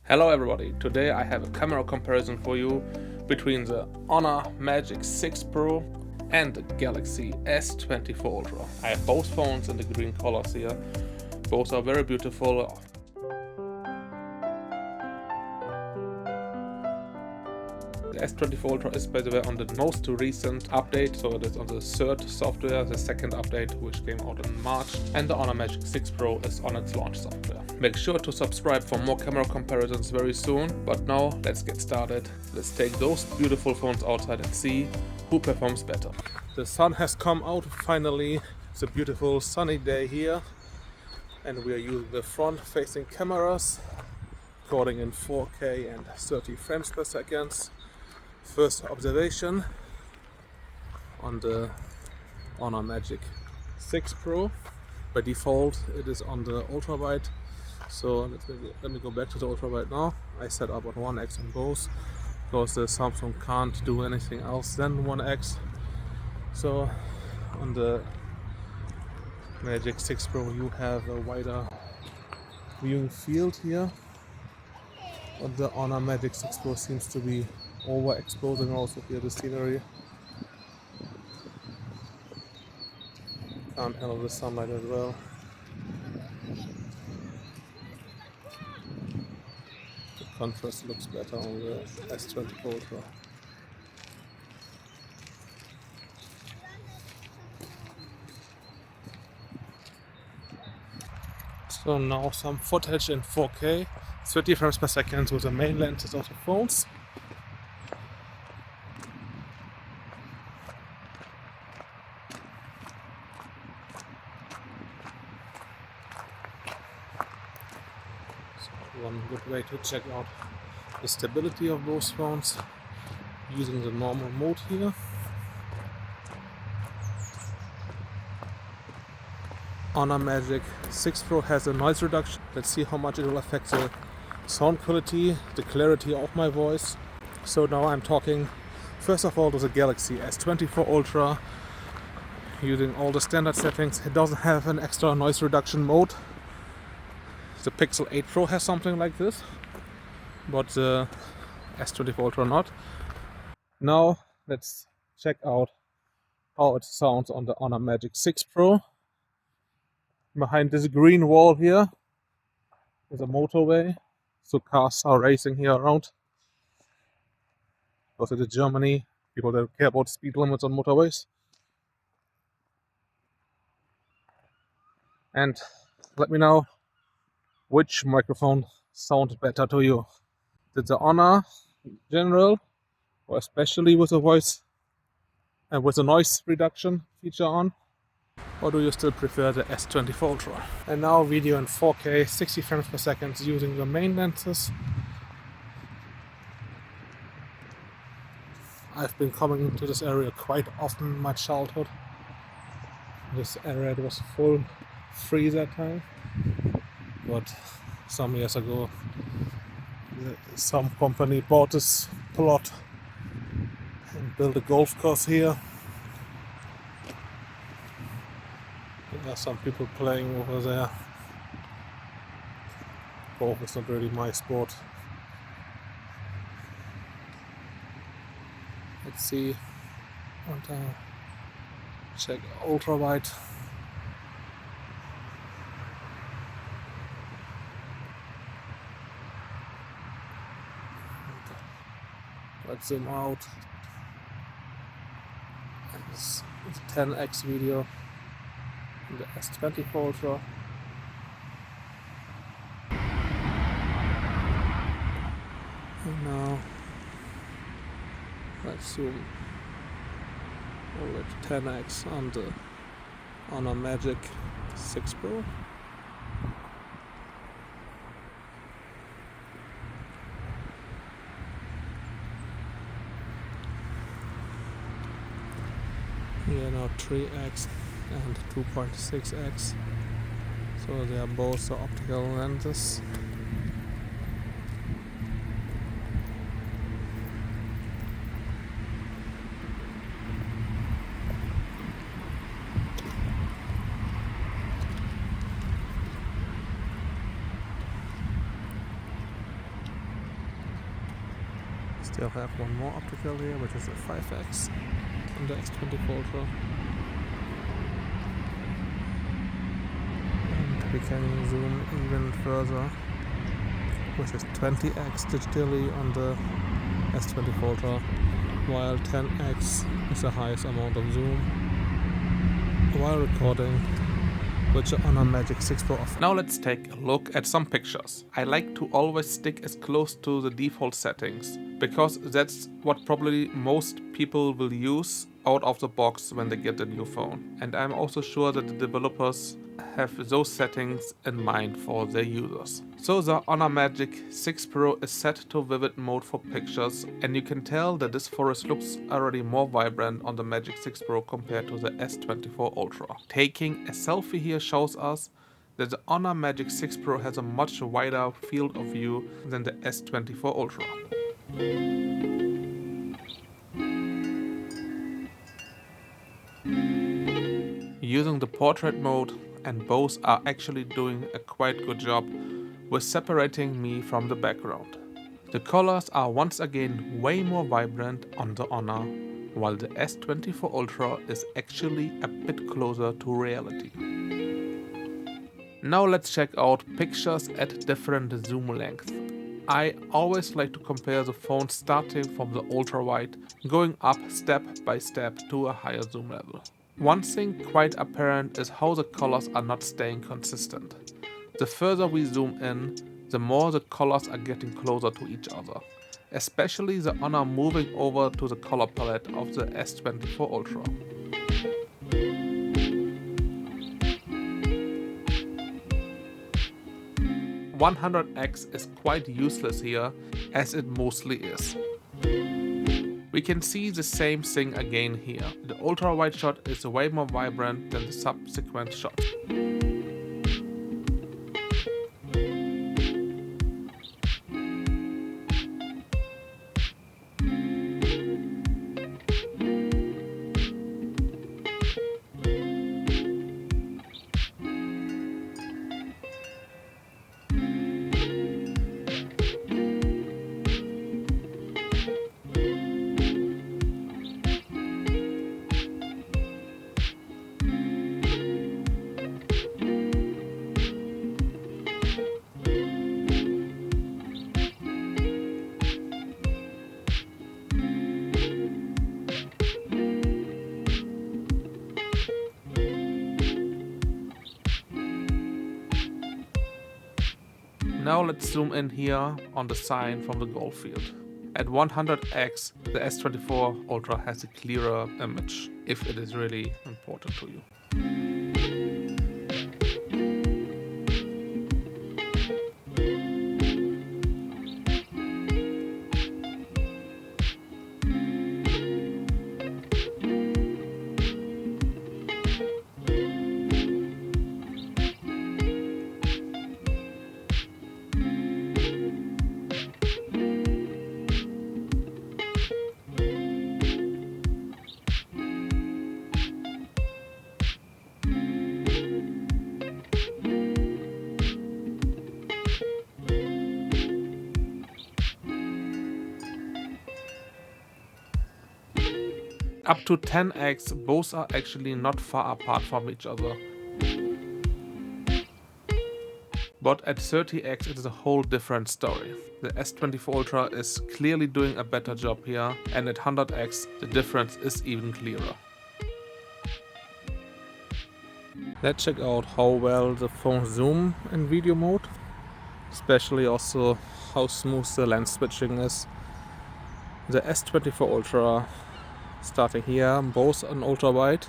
Hello everybody, today I have a camera comparison for you between the Honor Magic 6 Pro and the Galaxy S24 Ultra. I have both phones in the green colors here. Both are very beautiful. The S24 Ultra is, by the way, on the most recent update, so it is on the third software, the second update, which came out in March, and the Honor Magic 6 Pro is on its launch software. Make sure to subscribe for more camera comparisons very soon, but now let's get started. Let's take those beautiful phones outside and see who performs better. The sun has come out finally. It's a beautiful sunny day here, and we are using the front-facing cameras, recording in 4K and 30 frames per second. First observation on the Honor Magic 6 Pro. By default it is on the ultra wide, so let me go back to the ultra wide now. I set up on 1x on both because the Samsung can't do anything else than 1x. So on the Magic 6 Pro you have a wider viewing field here, but the Honor Magic 6 Pro seems to be overexposing also here the scenery. Can't handle the sunlight as well. The contrast looks better on the S24 Ultra. So now some footage in 4K, 30 frames per second with the main lenses of the phones. One good way to check out the stability of both phones using the normal mode here. Honor Magic 6 Pro has a noise reduction. Let's see how much it will affect the sound quality, the clarity of my voice. So now I'm talking first of all to the Galaxy S24 Ultra using all the standard settings. It doesn't have an extra noise reduction mode. The Pixel 8 Pro has something like this, but the S24 Ultra not. Now let's check out how it sounds on the Honor Magic 6 Pro. Behind this green wall here is a motorway, so cars are racing here around. Also in Germany, people don't care about speed limits on motorways. And let me know which microphone sounds better to you. Did the Honor general, or especially with the voice and with the noise reduction feature on? Or do you still prefer the S24 Ultra? And now video in 4K, 60 frames per second using the main lenses. I've been coming into this area quite often in my childhood. This area was full free that time. But some years ago, some company bought this plot and built a golf course here. There are some people playing over there. Golf is not really my sport. Let's see. Want to check ultra wide. Let's zoom out. It's 10x video in the S24 Ultra. And now let's zoom over to 10x on the Honor Magic 6 Pro. Here now 3x and 2.6x, so they are both the optical lenses. Still have one more optical here, which is a 5x on the S24 Ultra. And we can zoom even further, which is 20x digitally on the S24 Ultra, while 10x is the highest amount of zoom while recording, which are on a Magic6 Pro. Now let's take a look at some pictures. I like to always stick as close to the default settings, because that's what probably most people will use out of the box when they get a new phone. And I'm also sure that the developers have those settings in mind for their users. So the Honor Magic 6 Pro is set to vivid mode for pictures, and you can tell that this forest looks already more vibrant on the Magic 6 Pro compared to the S24 Ultra. Taking a selfie here shows us that the Honor Magic 6 Pro has a much wider field of view than the S24 Ultra. Using the portrait mode, and both are actually doing a quite good job with separating me from the background. The colors are once again way more vibrant on the Honor, while the S24 Ultra is actually a bit closer to reality. Now let's check out pictures at different zoom lengths. I always like to compare the phone starting from the ultra wide, going up step by step to a higher zoom level. One thing quite apparent is how the colors are not staying consistent. The further we zoom in, the more the colors are getting closer to each other, especially the Honor moving over to the color palette of the S24 Ultra. "100x is quite useless here, as it mostly is. We can see the same thing again here. The ultra wide shot is way more vibrant than the subsequent shot. Now let's zoom in here on the sign from the golf field. At 100x, the S24 Ultra has a clearer image, if it is really important to you. Up to 10x, both are actually not far apart from each other. But at 30x it is a whole different story. The S24 Ultra is clearly doing a better job here, and at 100x the difference is even clearer. Let's check out how well the phone zooms in video mode, especially also how smooth the lens switching is. The S24 Ultra, starting here, both on ultra wide.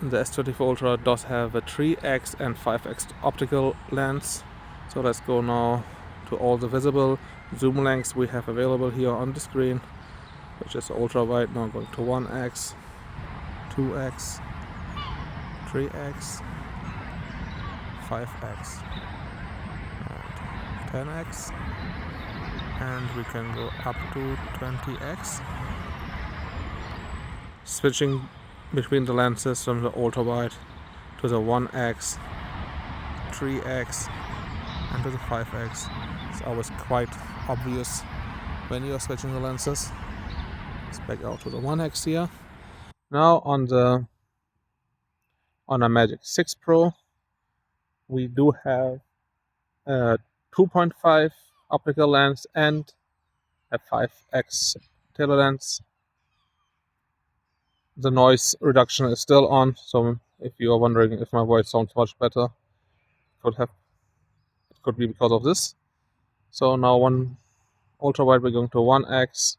The S24 Ultra does have a 3x and 5x optical lens. So let's go now to all the visible zoom lengths we have available here on the screen, which is ultra wide. Now going to 1x, 2x, 3x, 5x, and 10x, and we can go up to 20x. Switching between the lenses from the ultra wide to the 1x, 3x, and to the 5x. It's always quite obvious when you are switching the lenses. Let's back out to the 1x here. Now on a Magic 6 Pro, we do have a 2.5 optical lens and a 5x telelens. The noise reduction is still on, so if you are wondering if my voice sounds much better, it could be because of this. So now one ultra wide, we're going to 1x,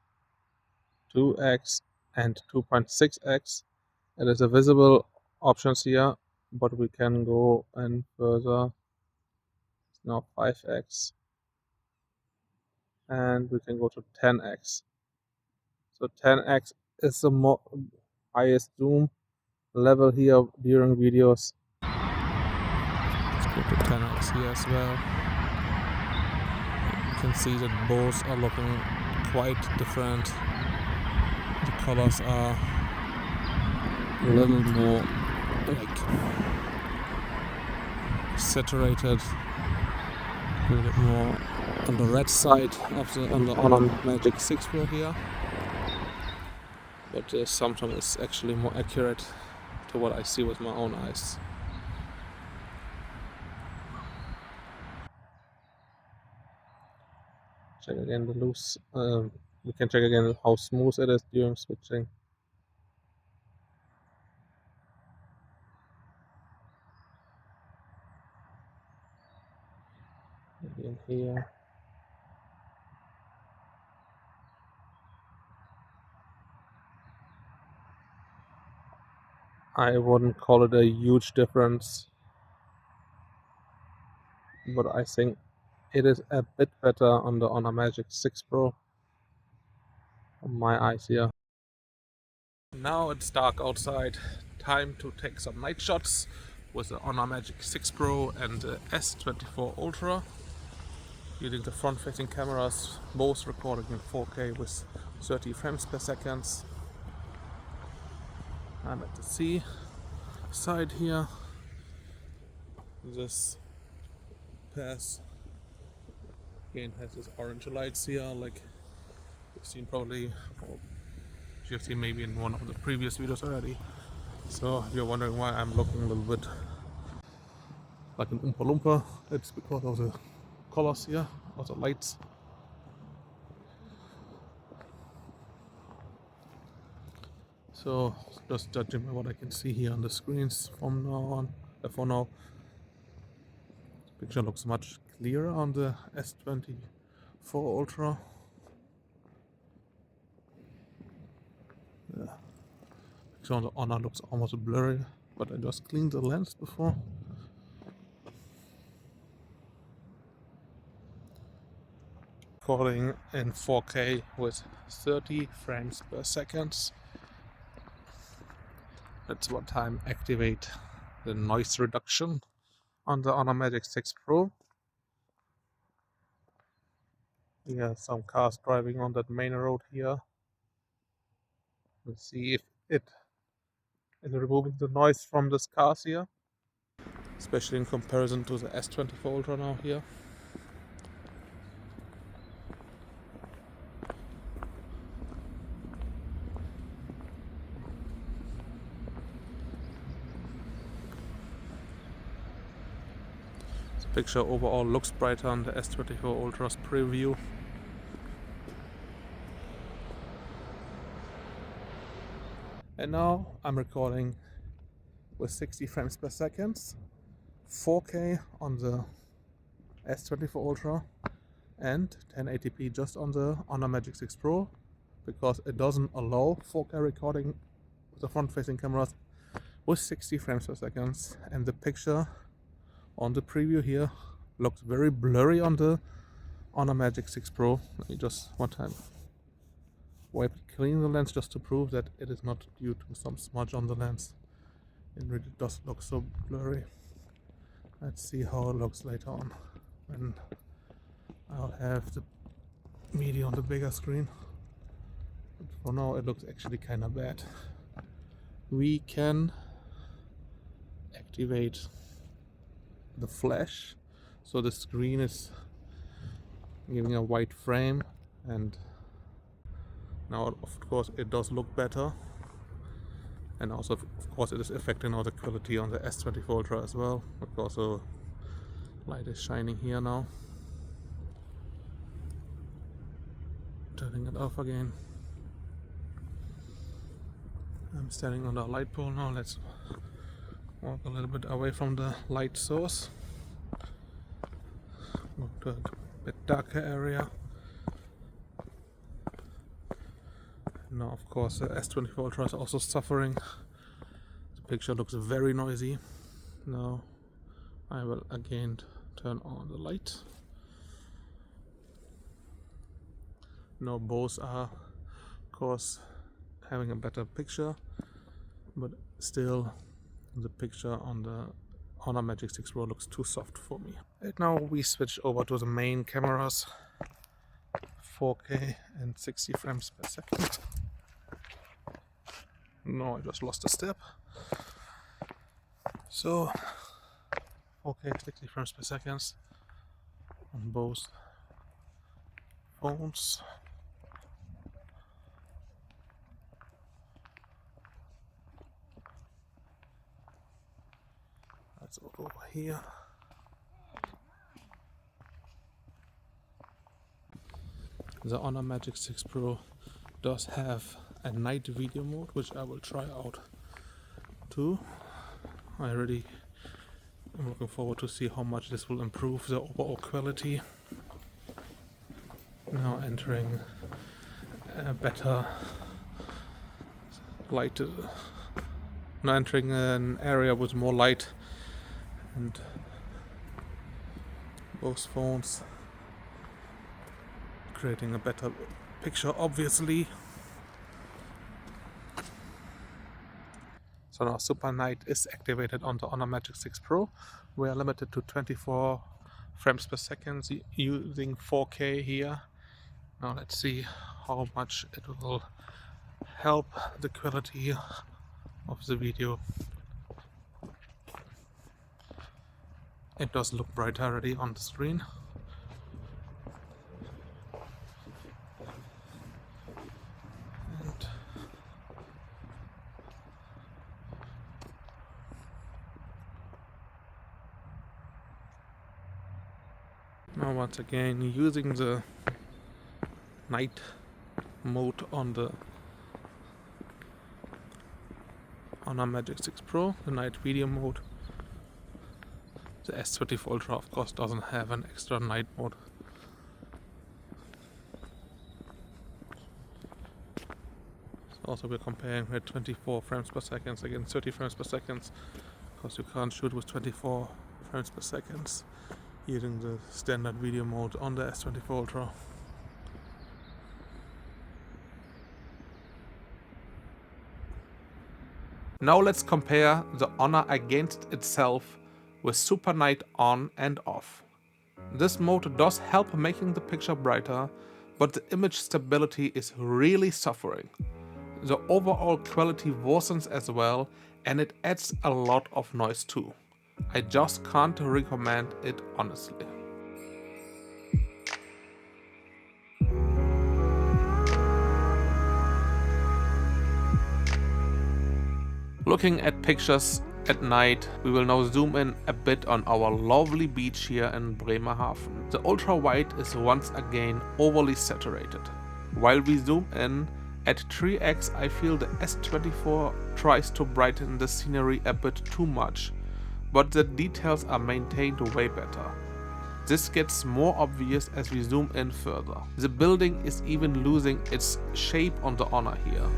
2x, and 2.6x. It is a visible options here, but we can go and further. Now 5x, and we can go to 10x. So 10x is the highest zoom level here during videos. Let's go to 10x here as well. You can see that both are looking quite different. The colors are a little more like saturated, a little bit more on the red side of the on Magic 6 Pro here. But sometimes it's actually more accurate to what I see with my own eyes. Check again the loose. We can check again how smooth it is during switching. Again here. I wouldn't call it a huge difference, but I think it is a bit better on a Magic 6 Pro on my eyes here. Now it's dark outside. Time to take some night shots with the Honor Magic 6 Pro and the S24 Ultra. Using the front-facing cameras, both recording in 4K with 30 frames per second. I'm at the sea side here. This pass again has this orange lights here, like you've seen probably, or you've seen maybe in one of the previous videos already. So if you're wondering why I'm looking a little bit like an Oompa Loompa, it's because of the colors here, of the lights. So just judging by what I can see here on the screens from now on, for now, the picture looks much clearer on the S24 Ultra. Yeah. Picture on the Honor looks almost blurry, but I just cleaned the lens before. Recording in 4K with 30 frames per second. That's what time activate the noise reduction on the Honor Magic 6 Pro. We have some cars driving on that main road here. Let's see if it is removing the noise from these cars here, especially in comparison to the S24 Ultra now here. The picture overall looks brighter on the S24 Ultra's preview. And now I'm recording with 60 frames per second, 4K on the S24 Ultra and 1080p just on the Honor Magic 6 Pro, because it doesn't allow 4K recording with the front-facing cameras with 60 frames per second, and the picture on the preview here looks very blurry on the Honor Magic 6 Pro. Let me just one time wipe clean the lens just to prove that it is not due to some smudge on the lens. It really does look so blurry. Let's see how it looks later on when I'll have the media on the bigger screen. But for now it looks actually kind of bad. We can activate the flash, so the screen is giving a white frame, and Now of course it does look better, and also of course it is affecting now the quality on the S24 Ultra as well, because the light is shining here now. Turning it off again. I'm standing on the light pole now. Let's walk a little bit away from the light source. Go to a bit darker area. Now of course the S24 Ultra is also suffering. The picture looks very noisy. Now I will again turn on the light. Now both are of course having a better picture, but still the picture on the Honor Magic 6 Pro looks too soft for me. And now we switch over to the main cameras, 4K and 60 frames per second. No, I just lost a step. So 4K 60 frames per second on both phones. Let's go over here. The Honor Magic 6 Pro does have a night video mode, which I will try out too. I really am looking forward to see how much this will improve the overall quality. Now entering a better light, now entering an area with more light, and both phones creating a better picture, obviously. So now Super Night is activated on the Honor Magic 6 Pro. We are limited to 24 frames per second using 4K here. Now let's see how much it will help the quality of the video. It does look brighter already on the screen. And now once again using the night mode on the Honor Magic 6 Pro, the night video mode. The S24 Ultra of course doesn't have an extra night mode. So also we're comparing with 24 frames per second against 30 frames per second, because you can't shoot with 24 frames per second using the standard video mode on the S24 Ultra. Now let's compare the Honor against itself with Super Night on and off. This mode does help making the picture brighter, but the image stability is really suffering. The overall quality worsens as well, and it adds a lot of noise too. I just can't recommend it honestly. Looking at pictures at night, we will now zoom in a bit on our lovely beach here in Bremerhaven. The ultra wide is once again overly saturated. While we zoom in at 3x, I feel the S24 tries to brighten the scenery a bit too much, but the details are maintained way better. This gets more obvious as we zoom in further. The building is even losing its shape on the Honor here.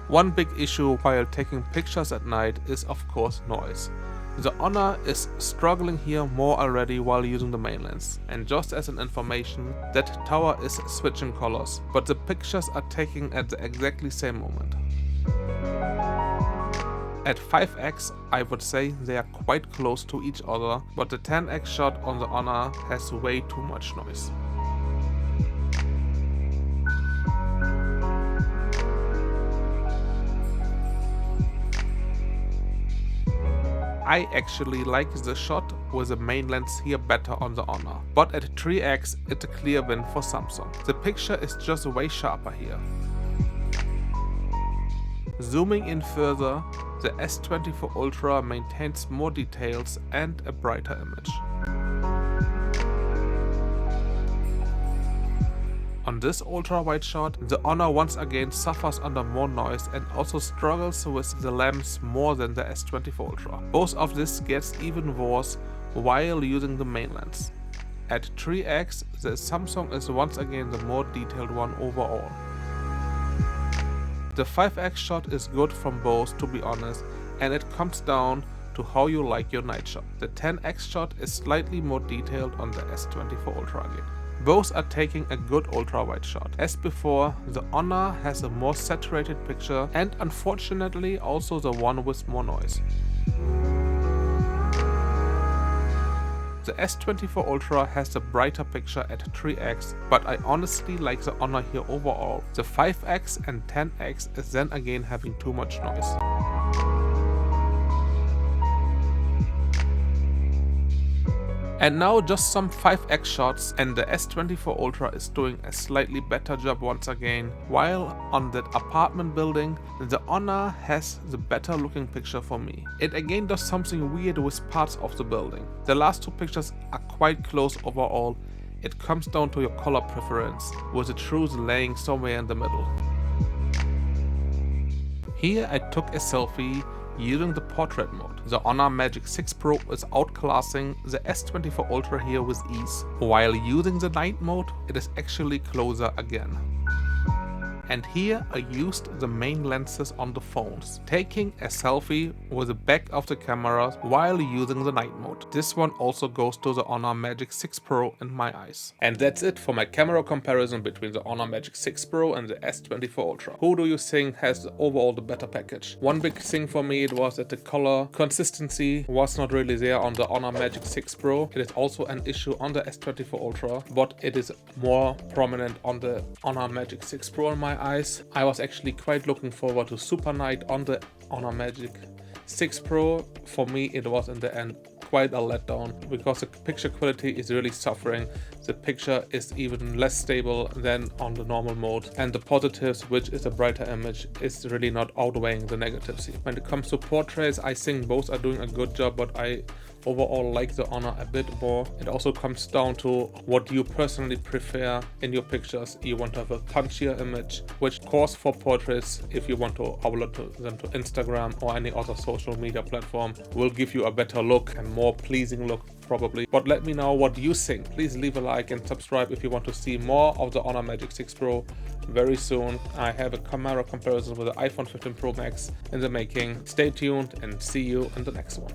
One big issue while taking pictures at night is of course noise. The Honor is struggling here more already while using the main lens. And just as an information, that tower is switching colors, but the pictures are taken at the exactly same moment. At 5x, I would say they are quite close to each other, but the 10x shot on the Honor has way too much noise. I actually like the shot with the main lens here better on the Honor, but at 3x it's a clear win for Samsung. The picture is just way sharper here. Zooming in further, the S24 Ultra maintains more details and a brighter image. On this ultra-wide shot, the Honor once again suffers under more noise and also struggles with the lens more than the S24 Ultra. Both of this gets even worse while using the main lens. At 3x, the Samsung is once again the more detailed one overall. The 5x shot is good from both, to be honest, and it comes down to how you like your night shot. The 10x shot is slightly more detailed on the S24 Ultra again. Both are taking a good ultra-wide shot. As before, the Honor has a more saturated picture and unfortunately also the one with more noise. The S24 Ultra has a brighter picture at 3x, but I honestly like the Honor here overall. The 5x and 10x is then again having too much noise. And now just some 5x shots, and the S24 Ultra is doing a slightly better job once again, while on that apartment building, the Honor has the better looking picture for me. It again does something weird with parts of the building. The last two pictures are quite close overall. It comes down to your color preference, with the truth laying somewhere in the middle. Here I took a selfie using the portrait mode. The Honor Magic 6 Pro is outclassing the S24 Ultra here with ease. While using the night mode, it is actually closer again. And here I used the main lenses on the phones, taking a selfie with the back of the camera while using the night mode. This one also goes to the Honor Magic 6 Pro in my eyes. And that's it for my camera comparison between the Honor Magic 6 Pro and the S24 Ultra. Who do you think has overall the better package? One big thing for me, it was that the color consistency was not really there on the Honor Magic 6 Pro. It is also an issue on the S24 Ultra, but it is more prominent on the Honor Magic 6 Pro in my eyes. I was actually quite looking forward to Super Night on the Honor Magic 6 Pro. For me it was in the end quite a letdown because the picture quality is really suffering. The picture is even less stable than on the normal mode, and the positives, which is a brighter image, is really not outweighing the negatives here. When it comes to portraits, I think both are doing a good job, but I overall like the Honor a bit more. It also comes down to what you personally prefer in your pictures. You want to have a punchier image, which calls for portraits if you want to upload them to Instagram or any other social media platform, will give you a better look and more pleasing look probably. But let me know what you think. Please leave a like and subscribe if you want to see more of the Honor Magic 6 Pro very soon. I have a camera comparison with the iPhone 15 Pro Max in the making. Stay tuned and see you in the next one.